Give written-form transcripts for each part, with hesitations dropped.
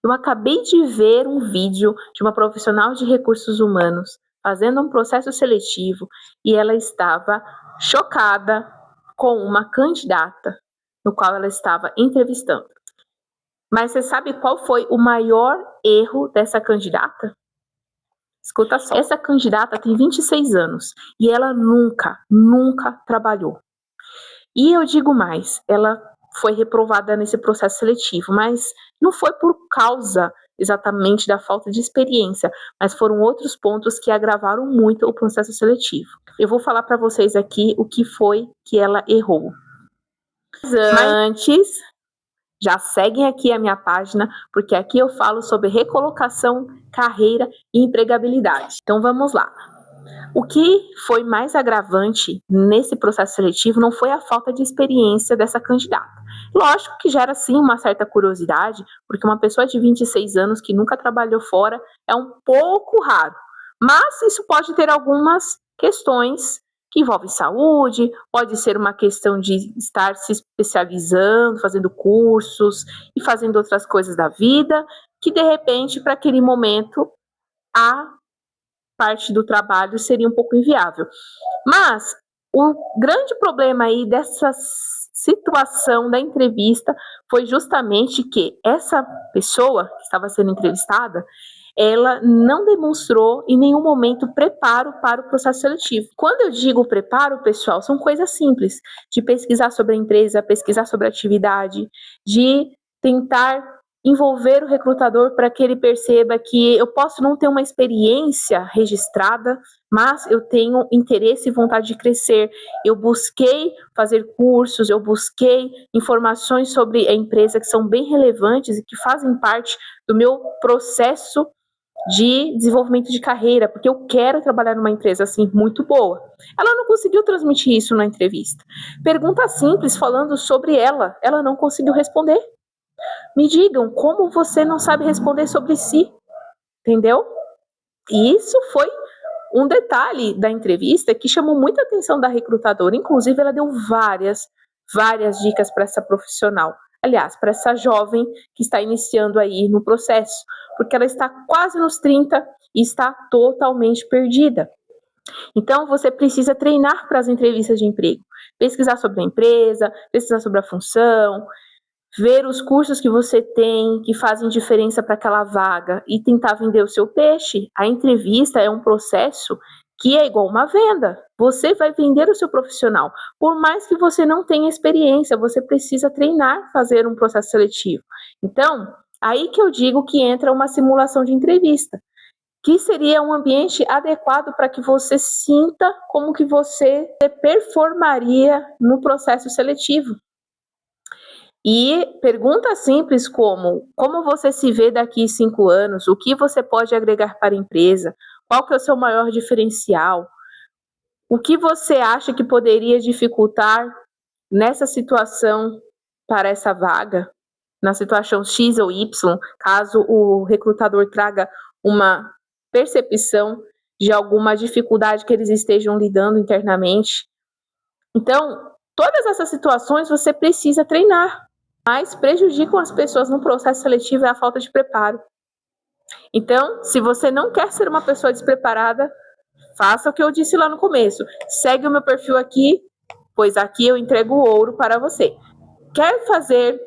Eu acabei de ver um vídeo de uma profissional de recursos humanos fazendo um processo seletivo e ela estava chocada com uma candidata no qual ela estava entrevistando. Mas você sabe qual foi o maior erro dessa candidata? Escuta só. Essa candidata tem 26 anos e ela nunca trabalhou. E eu digo mais, ela foi reprovada nesse processo seletivo, mas não foi por causa exatamente da falta de experiência, mas foram outros pontos que agravaram muito o processo seletivo. Eu vou falar para vocês aqui o que foi que ela errou. Mas antes, já seguem aqui a minha página, porque aqui eu falo sobre recolocação, carreira e empregabilidade. Então vamos lá. O que foi mais agravante nesse processo seletivo não foi a falta de experiência dessa candidata. Lógico que gera sim uma certa curiosidade, porque uma pessoa de 26 anos que nunca trabalhou fora é um pouco raro. Mas isso pode ter algumas questões que envolvem saúde, pode ser uma questão de estar se especializando, fazendo cursos e fazendo outras coisas da vida, que de repente, para aquele momento, a parte do trabalho seria um pouco inviável. Mas o grande problema aí dessa situação da entrevista foi justamente que essa pessoa que estava sendo entrevistada, ela não demonstrou em nenhum momento preparo para o processo seletivo. Quando eu digo preparo, pessoal, são coisas simples, de pesquisar sobre a empresa, pesquisar sobre a atividade, de tentar envolver o recrutador para que ele perceba que eu posso não ter uma experiência registrada, mas eu tenho interesse e vontade de crescer. Eu busquei fazer cursos, eu busquei informações sobre a empresa que são bem relevantes e que fazem parte do meu processo de desenvolvimento de carreira, porque eu quero trabalhar numa empresa assim muito boa. Ela não conseguiu transmitir isso na entrevista. Pergunta simples falando sobre ela não conseguiu responder. Me digam como você não sabe responder sobre si, entendeu? E isso foi um detalhe da entrevista que chamou muita atenção da recrutadora. Inclusive, ela deu várias dicas para essa profissional. Aliás, para essa jovem que está iniciando aí no processo, porque ela está quase nos 30 e está totalmente perdida. Então, você precisa treinar para as entrevistas de emprego. Pesquisar sobre a empresa, pesquisar sobre a função, ver os cursos que você tem que fazem diferença para aquela vaga e tentar vender o seu peixe. A entrevista é um processo que é igual uma venda. Você vai vender o seu profissional. Por mais que você não tenha experiência, você precisa treinar, fazer um processo seletivo. Então, aí que eu digo que entra uma simulação de entrevista, que seria um ambiente adequado para que você sinta como que você performaria no processo seletivo. E perguntas simples como você se vê daqui a 5 anos, o que você pode agregar para a empresa, qual que é o seu maior diferencial, o que você acha que poderia dificultar nessa situação para essa vaga, na situação X ou Y, caso o recrutador traga uma percepção de alguma dificuldade que eles estejam lidando internamente. Então, todas essas situações você precisa treinar. Mas prejudicam as pessoas no processo seletivo é a falta de preparo. Então, se você não quer ser uma pessoa despreparada, faça o que eu disse lá no começo. Segue o meu perfil aqui, pois aqui eu entrego o ouro para você. Quer fazer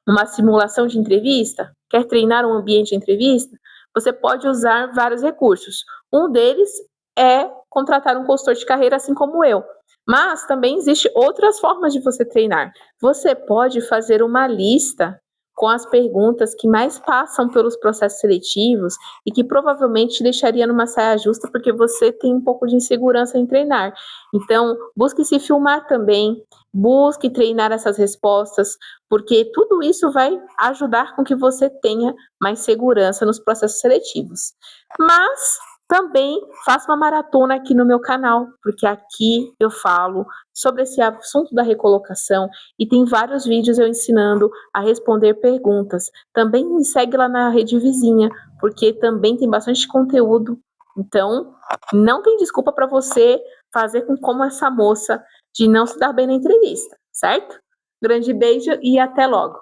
uma simulação de entrevista? Quer treinar um ambiente de entrevista? Você pode usar vários recursos. Um deles é contratar um consultor de carreira, assim como eu. Mas também existem outras formas de você treinar. Você pode fazer uma lista com as perguntas que mais passam pelos processos seletivos e que provavelmente te deixaria numa saia justa porque você tem um pouco de insegurança em treinar. Então, busque se filmar também, busque treinar essas respostas, porque tudo isso vai ajudar com que você tenha mais segurança nos processos seletivos. Mas também faça uma maratona aqui no meu canal, porque aqui eu falo sobre esse assunto da recolocação e tem vários vídeos eu ensinando a responder perguntas. Também me segue lá na rede vizinha, porque também tem bastante conteúdo. Então, não tem desculpa para você fazer como essa moça de não se dar bem na entrevista, certo? Grande beijo e até logo!